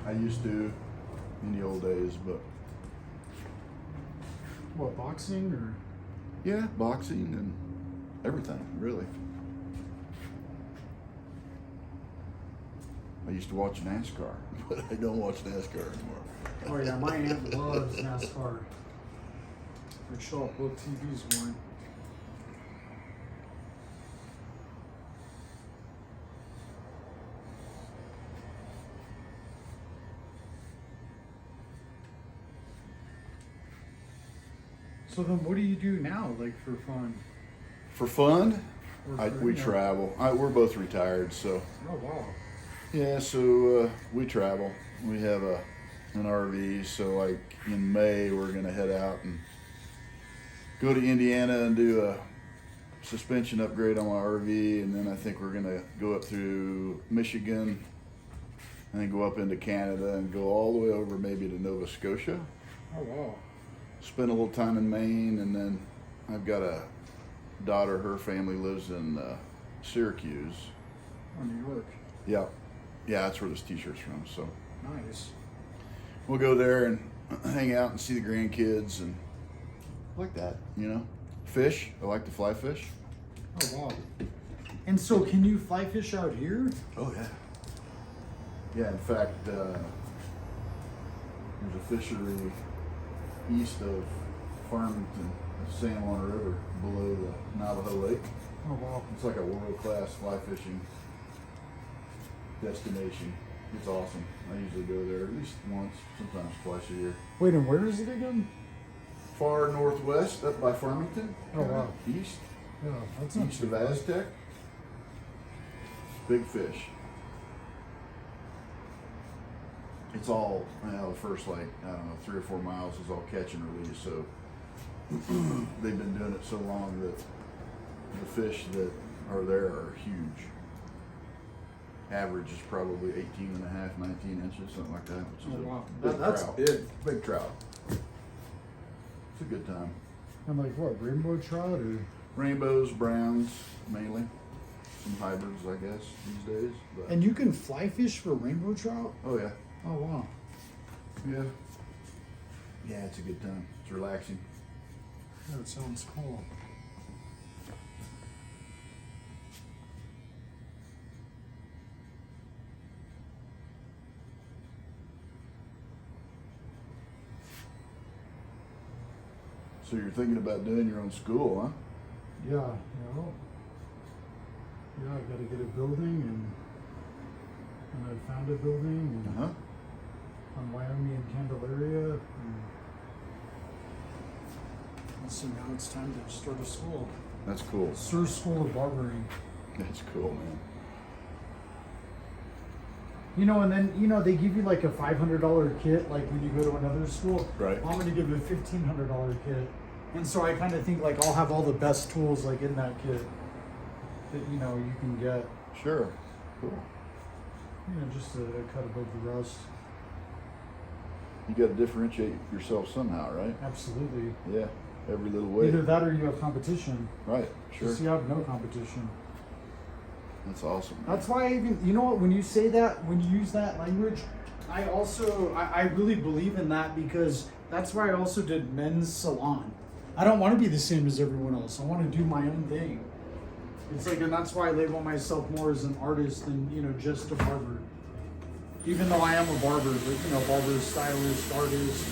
I used to in the old days, but What, boxing or? yeah, boxing and everything, really. I used to watch NASCAR, but I don't watch NASCAR anymore. Oh yeah, my aunt loves NASCAR. I'd show up both TVs one. So then what do you do now, like for fun? For fun, Or for, we you know- travel. We're both retired, so Oh wow. yeah. So we travel. We have an RV. So like in May, we're gonna head out and go to Indiana and do a suspension upgrade on my RV, and then I think we're gonna go up through Michigan, and then go up into Canada and go all the way over maybe to Nova Scotia. Oh wow. Spend a little time in Maine, and then I've got a daughter. Her family lives in Syracuse. Oh, New York. Yeah, that's where this T-shirt's from. So Nice. we'll go there and hang out and see the grandkids and like that. You know, fish. I like to fly fish. Oh wow. And so can you fly fish out here? Oh yeah. Yeah. In fact, there's a fishery east of Farmington, the San Juan River, below the Navajo Lake. Oh wow. It's like a world-class fly fishing destination. It's awesome. I usually go there at least once, sometimes twice a year. Wait, and where is it again? Far northwest, up by Farmington. Oh, wow. East, Yeah, that's not east too of bad. Aztec. Big fish. It's all, the first like, I don't know, 3 or 4 miles is all catch and release. So they've been doing it so long that the fish that are there are huge. Average is probably 18 and a half, 19 inches, something like that, which is Oh, wow. a big That's trout. big. Big trout. It's a good time. And like what, rainbow trout or? Rainbows, browns, mainly. Some hybrids, I guess, these days. But And you can fly fish for rainbow trout? oh yeah, Oh wow. yeah, yeah. It's a good time. It's relaxing. That sounds cool. So you're thinking about doing your own school, huh? Yeah, yeah, I gotta get a building and I found a building and Uh-huh. on Wyoming and Candelaria. And so now it's time to start a school. That's cool. Sir School of Barbering. That's cool, man. You know, and then, you know, they give you like a $500 kit, like when you go to another school. Right. I'm gonna give you a $1,500 kit. And so I kind of think like I'll have all the best tools like in that kit that, you know, you can get, Sure. Cool. you know, just a cut above the rust. You got to differentiate yourself somehow, right? Absolutely. Yeah. Every little way. Either that or you have competition. Right. Sure. Just you have no competition. That's awesome. Man. That's why I even, you know what, when you say that, when you use that language, I also, I really believe in that because that's why I also did men's salon. I don't want to be the same as everyone else. I want to do my own thing. It's like, and that's why I label myself more as an artist than, you know, just a barber. Even though I am a barber, but, you know, barber, stylist, artist,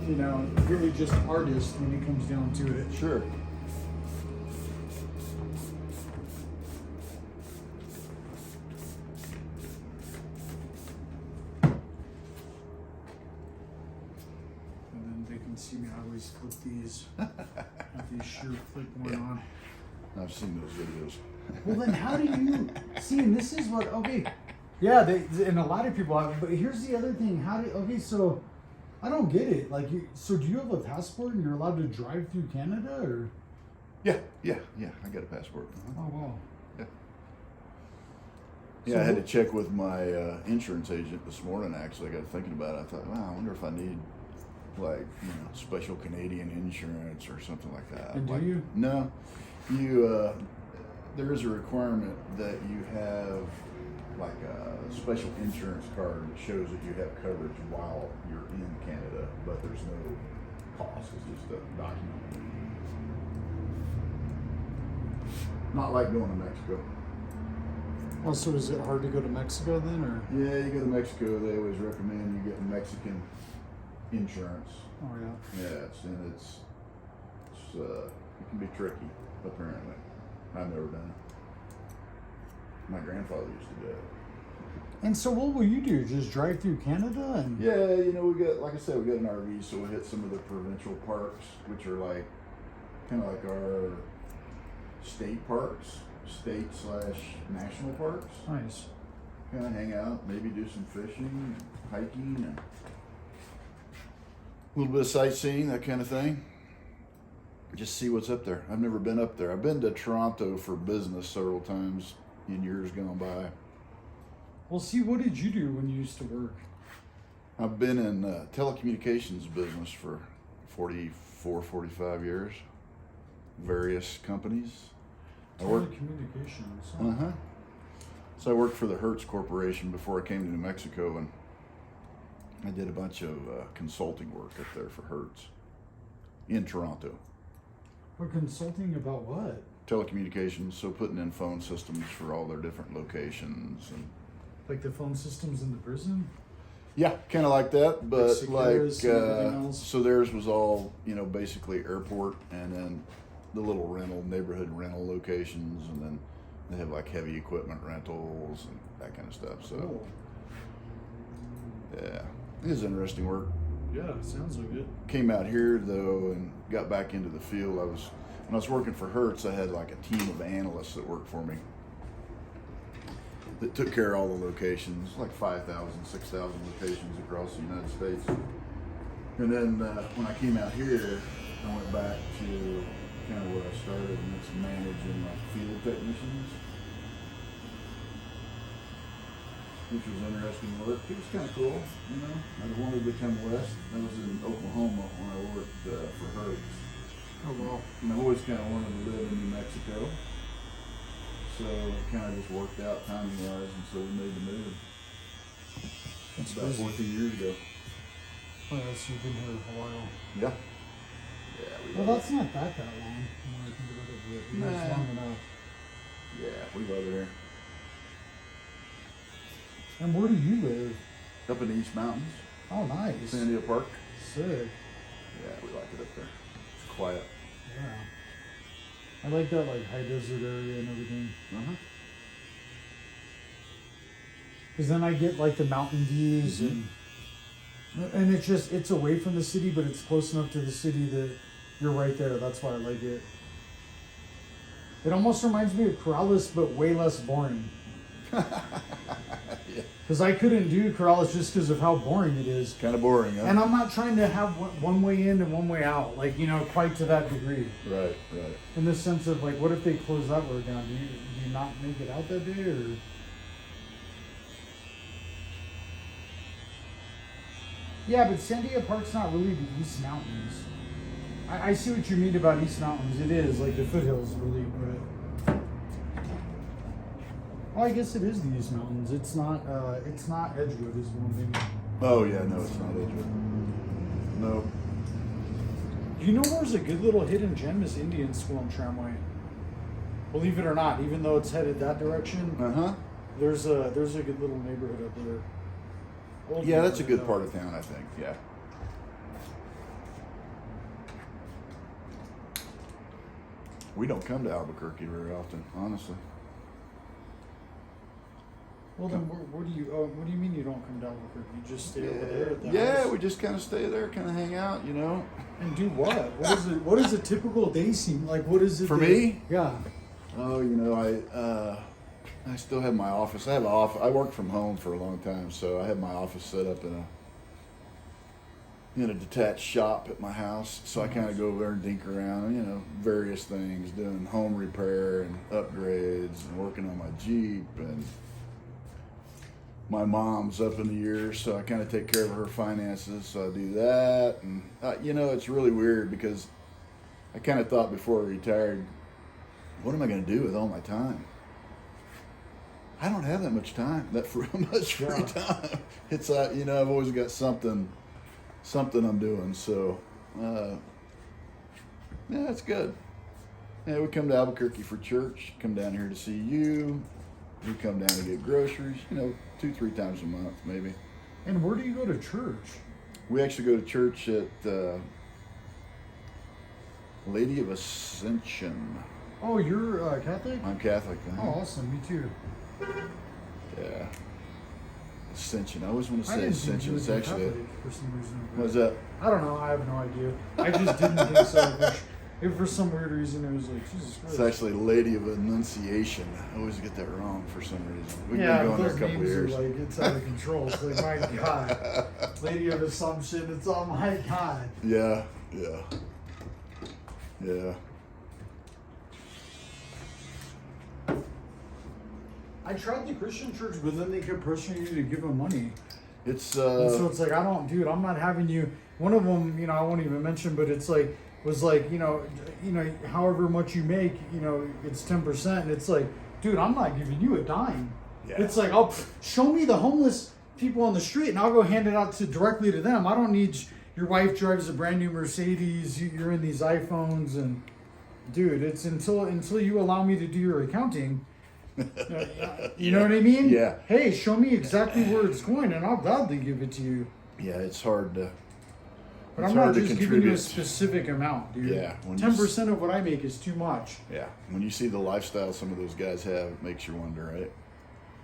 you know, really just artist when it comes down to it. Sure. And then they can see me, I always flip these, have these shear flip going on. I've seen those videos. Well, then how do you see? And this is what, okay, yeah, and a lot of people have, but here's the other thing. Okay, so I don't get it. Like, so do you have a passport and you're allowed to drive through Canada or? Yeah. I got a passport. Uh-huh. Oh, wow. Yeah. So Yeah, I had to check with my insurance agent this morning. Actually, I got thinking about it. I thought, wow, I wonder if I need like special Canadian insurance or something like that. And do like, you? No, you. There is a requirement that you have like a special insurance card that shows that you have coverage while you're in Canada, but there's no cost. It's just a document. Not like going to Mexico. Oh, so is it hard to go to Mexico then, or? Yeah, you go to Mexico, they always recommend you get Mexican insurance. Oh yeah. Yeah, it can be tricky, apparently. I've never done it. My grandfather used to do it. And so what will you do? Just drive through Canada and? Yeah, you know, we got, like I said, we got an RV, so we hit some of the provincial parks, which are like, kind of like our state parks, state/national parks. Nice. Kind of hang out, maybe do some fishing, hiking, and a little bit of sightseeing, that kind of thing. Just see what's up there. I've never been up there. I've been to Toronto for business several times in years gone by. Well, see, what did you do when you used to work? I've been in telecommunications business for 45 years. Various companies. Telecommunications. Uh-huh. So I worked for the Hertz Corporation before I came to New Mexico, and I did a bunch of consulting work up there for Hertz in Toronto. But consulting about what? Telecommunications, so putting in phone systems for all their different locations. And Like the phone systems in the prison? yeah, kind of like that, but Secures and everything else? so theirs was all, you know, basically airport, and then the little neighborhood rental locations, and then they have like heavy equipment rentals and that kind of stuff. So Cool. yeah, it is interesting work. Yeah, sounds like it. Came out here though and got back into the field. When I was working for Hertz, I had like a team of analysts that worked for me that took care of all the locations, like 5,000, 6,000 locations across the United States. And then when I came out here, I went back to kind of where I started, and it's managing like field technicians, which was interesting work. It was kind of cool, you know. I wanted to come west. I was in Oklahoma when I worked for Hertz. Oh, well. And I always kind of wanted to live in New Mexico. So it kind of just worked out timing wise, and so we made the move. That's About crazy. 14 years ago. Well, so you've been here a while. Yeah. Yeah. Well, that's not that long. When I think about it, but that's Nah. long enough. Yeah, we love it here. And where do you live? Up in the East Mountains, Oh, nice. Sandia Park. Sick. Yeah, we like it up there. It's quiet. Yeah. I like that, like, high desert area and everything. Uh-huh. Because then I get, like, the mountain views and it's away from the city, but it's close enough to the city that you're right there. That's why I like it. It almost reminds me of Corrales, but way less boring. Yeah. Because I couldn't do Corrales just because of how boring it is. Kind of boring, huh? And I'm not trying to have one way in and one way out, like, you know, quite to that degree. Right. In the sense of, like, what if they close that road down? Do you not make it out that day, or? Yeah, but Sandia Park's not really the East Mountains. I see what you mean about East Mountains. It is, like, the foothills, really, but... Well, I guess it is the East Mountains. It's not Edgewood is one thing. Oh, yeah, no, it's not Edgewood. No. You know where's a good little hidden gem is Indian School in Tramway. Believe it or not, even though it's headed that direction, Uh-huh. there's a good little neighborhood up there. Old Yeah, that's a good neighborhood, part of town, I think, yeah. We don't come to Albuquerque very often, honestly. Well, then what do you mean you don't come down Albuquerque? You just stay over there at the Yeah, house? we just kind of stay there, kind of hang out, you know. And do what? What does a typical day seem like? What is it For that- me? Yeah. Oh, you know, I still have my office. I have an office. I worked from home for a long time, so I have my office set up in a detached shop at my house. So I kind of go over there and dink around, you know, various things, doing home repair and upgrades, and working on my Jeep. And my mom's up in the years, so I kind of take care of her finances. So I do that, and you know, it's really weird because I kind of thought before I retired, what am I going to do with all my time? I don't have that much time. That much free Yeah. time. It's you know, I've always got something I'm doing. So yeah, it's good. Yeah, we come to Albuquerque for church. Come down here to see you. We come down to get groceries. You know, 2-3 times a month maybe. And where do you go to church? We actually go to church at Lady of Ascension. Oh, you're Catholic? I'm Catholic. Oh, awesome. Me too. Yeah. Ascension. I always want to I say didn't think Ascension. you It's were actually. Catholic for some reason. What's that? I don't know. I have no idea. I just didn't think so. If for some weird reason it was like, Jesus Christ. It's actually Lady of Annunciation. I always get that wrong for some reason. We've yeah, been going there those a couple of names years. are like, it's out of control. It's like, my God. Lady of Assumption. It's all my God. Yeah, yeah, yeah. I tried the Christian church, but then they kept pressuring you to give them money. It's And so it's like, dude, I'm not having you. One of them, you know, I won't even mention, but it's like, was like, you know, however much you make, you know, it's 10%. And it's like, dude, I'm not giving you a dime. Yeah. It's like, show me the homeless people on the street and I'll go hand it out directly to them. I don't need, your wife drives a brand new Mercedes, you're in these iPhones, and dude, it's until you allow me to do your accounting. You know what I mean? Yeah. Hey, show me exactly where it's going and I'll gladly give it to you. Yeah, it's hard to. But it's I'm not hard to just giving you a contribute. specific amount, dude. Yeah, when you 10% of what I make is too much. Yeah, when you see the lifestyle some of those guys have, it makes you wonder, right?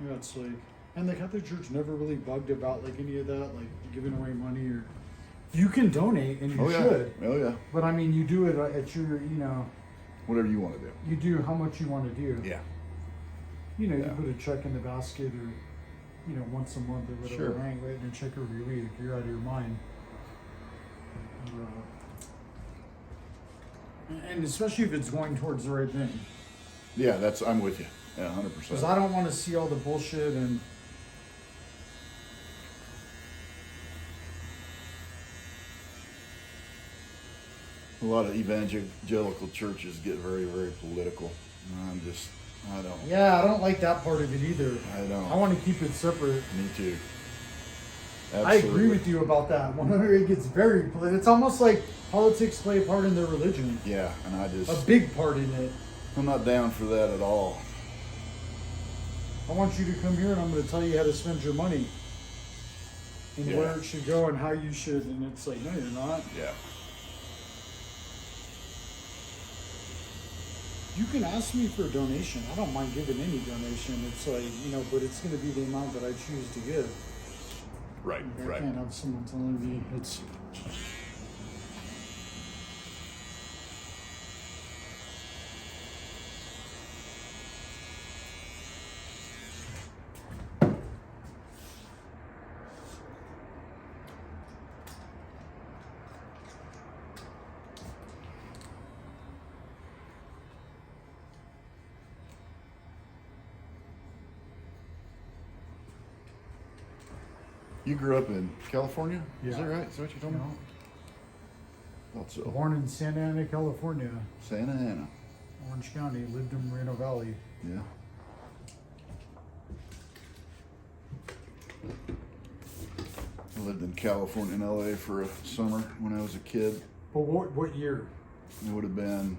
Yeah, it's like, and the Catholic Church never really bugged about like any of that, like giving away money or. You can donate and you should. Oh yeah. But I mean, you do it at your, you know. Whatever you want to do. You do how much you want to do. Yeah. You know, Yeah. you put a check in the basket or, you know, once a month or whatever. Sure. I ain't writing a check every week. You're out of your mind. And especially if it's going towards the right thing. Yeah, I'm with you. Yeah, 100%. Because I don't want to see all the bullshit and. A lot of evangelical churches get very, very political. I don't. Yeah, I don't like that part of it either. I don't. I want to keep it separate. Me too. I agree with you about that. Whenever it gets very political, it's almost like politics play a part in their religion. Yeah, and A big part in it. I'm not down for that at all. I want you to come here and I'm going to tell you how to spend your money. And Yeah. where it should go and how you should. And it's like, no, you're not. Yeah. You can ask me for a donation. I don't mind giving any donation. It's like, you know, but it's going to be the amount that I choose to give. Right, I can't have someone telling me it's. You grew up in California? Is Yeah. that right? Is that what you told me? Thought so. Born in Santa Ana, California, Santa Ana. Orange County, lived in Moreno Valley. Yeah. I lived in California and LA for a summer when I was a kid. But what year? It would have been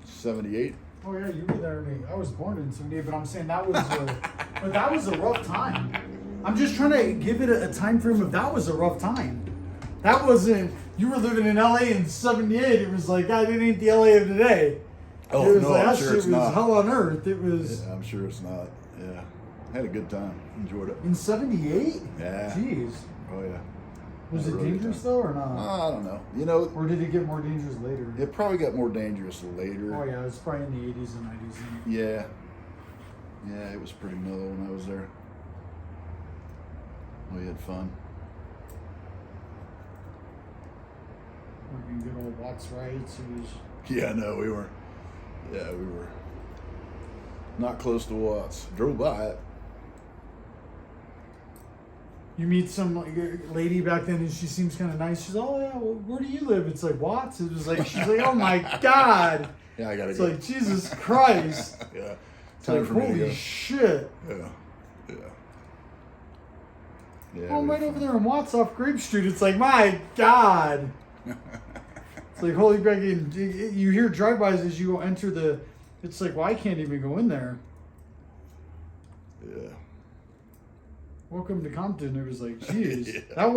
78. Oh yeah, you were there. I was born in '78, but I'm saying that was but that was a rough time. I'm just trying to give it a time frame of that was a rough time. That wasn't. You were living in LA in '78. It was like, God, it ain't the LA of today. Oh, it was no, like, I'm that sure shit it's was not. hell on earth. It was Yeah, I'm sure it's not. Yeah. Had a good time. Enjoyed it. in '78. Yeah. Jeez. Oh, yeah. Was Had it a really good dangerous time. though, or not? I don't know. You know, Or did it get more dangerous later? it probably got more dangerous later. Oh yeah, it was probably in the '80s and '90s. Then. Yeah. Yeah, it was pretty mellow when I was there. We had fun. Working good old Watts riots. It was. Yeah, no, we were not close to Watts. Drove by it. You meet some lady back then, and she seems kind of nice. She's, oh yeah, well, where do you live? It's like Watts. It was like she's like, oh my God. Yeah, I gotta It's go. like Jesus Christ. Yeah, It's Time like, for me to holy go. shit. Yeah. Yeah, Oh, I'm it'll right be over fun. there in Watts off Grape Street. It's like, my God. It's like, holy fucking, you hear drive-bys as you enter the, it's like, well, I can't even go in there. Yeah. Welcome to Compton. It was like, geez, Yeah. that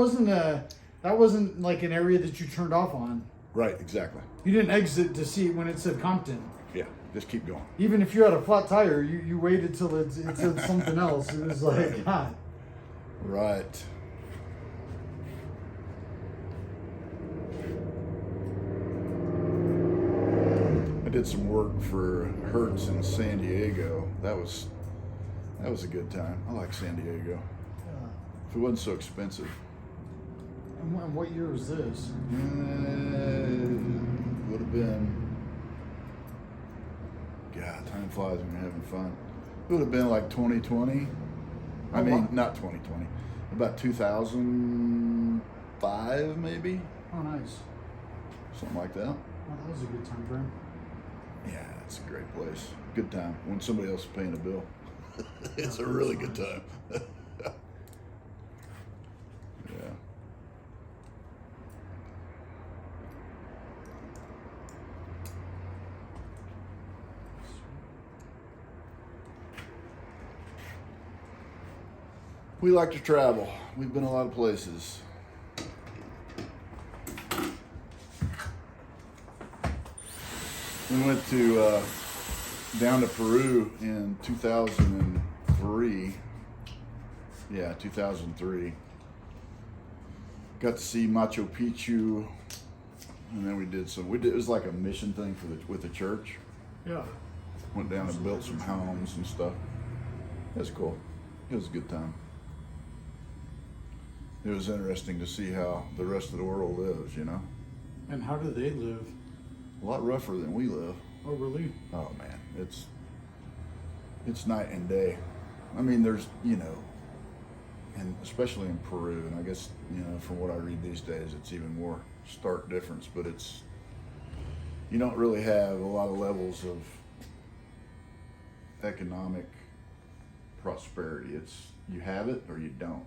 wasn't like an area that you turned off on. Right, exactly. You didn't exit to see it when it said Compton. Yeah, just keep going. Even if you had a flat tire, you waited till it said something else. It was like, God. Right. I did some work for Hertz in San Diego. That was a good time. I like San Diego. If it wasn't so expensive. And what year was this? Would have been. God, time flies when you're having fun. It would have been like 2020. I Oh, mean, wow. not 2020. About 2005, maybe? Oh, nice. Something like that. Well, that was a good time frame. Yeah, it's a great place. Good time. When somebody else is paying a bill. It's a really good time. Yeah. We like to travel. We've been a lot of places. We went to down to Peru in 2003. Yeah, 2003. Got to see Machu Picchu, and then we did some. It was like a mission thing with the church. Yeah. Went down and built some homes and stuff. It was cool. It was a good time. It was interesting to see how the rest of the world lives, you know? And how do they live? A lot rougher than we live. Oh, really? Oh man, it's night and day. I mean, there's, you know, and especially in Peru, and I guess, you know, from what I read these days, it's even more stark difference, but you don't really have a lot of levels of economic prosperity. You have it or you don't.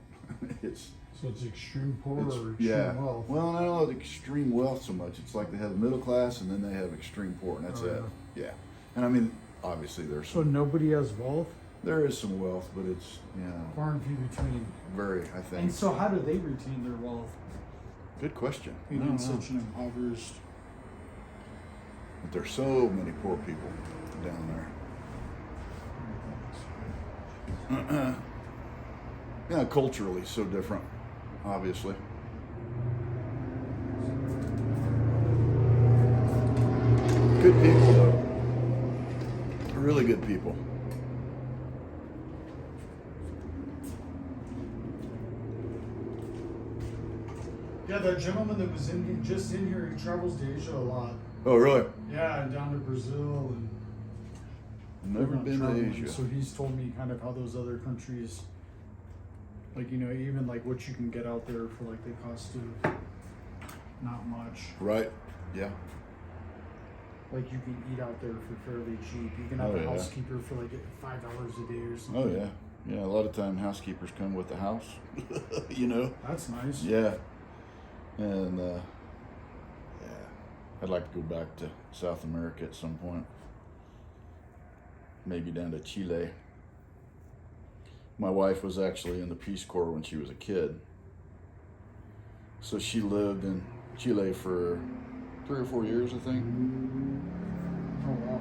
So it's extreme poor or extreme yeah. wealth? Well, I don't know the extreme wealth so much. It's like they have middle class and then they have extreme poor, and that's Oh, it. Yeah. And I mean, obviously So nobody has wealth? there is some wealth, but it's, you know, Far and few between. very, I think. And so how do they retain their wealth? Good question. I Being don't in know. such an impoverished... But there's so many poor people down there. Yeah, culturally so different, obviously. Good people though. Really good people. Yeah, that gentleman that was just in here, he travels to Asia a lot. Oh, really? Yeah, and down to Brazil and... Never not been to traveling. Asia. So he's told me kind of how those other countries, like, you know, even like what you can get out there for like the cost of not much. Right? Yeah. Like you can eat out there for fairly cheap. You can have Oh, a yeah. housekeeper for like $5 a day or something. Oh, yeah. Yeah, a lot of time housekeepers come with the house. You know? That's nice. Yeah. And, yeah. I'd like to go back to South America at some point. Maybe down to Chile. My wife was actually in the Peace Corps when she was a kid. So she lived in Chile for 3 or 4 years, I think. Oh, wow.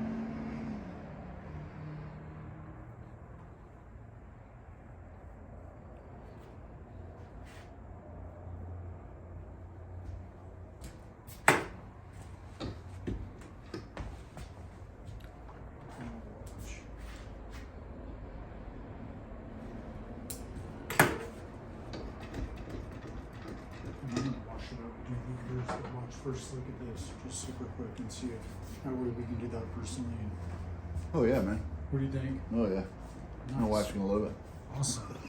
I'm gonna wash it up. Do you guys watch first look at this just super quick and see if how we can do that personally? Oh, yeah, man. What do you think? Oh, yeah. My Nice. wife's going to love it. Awesome.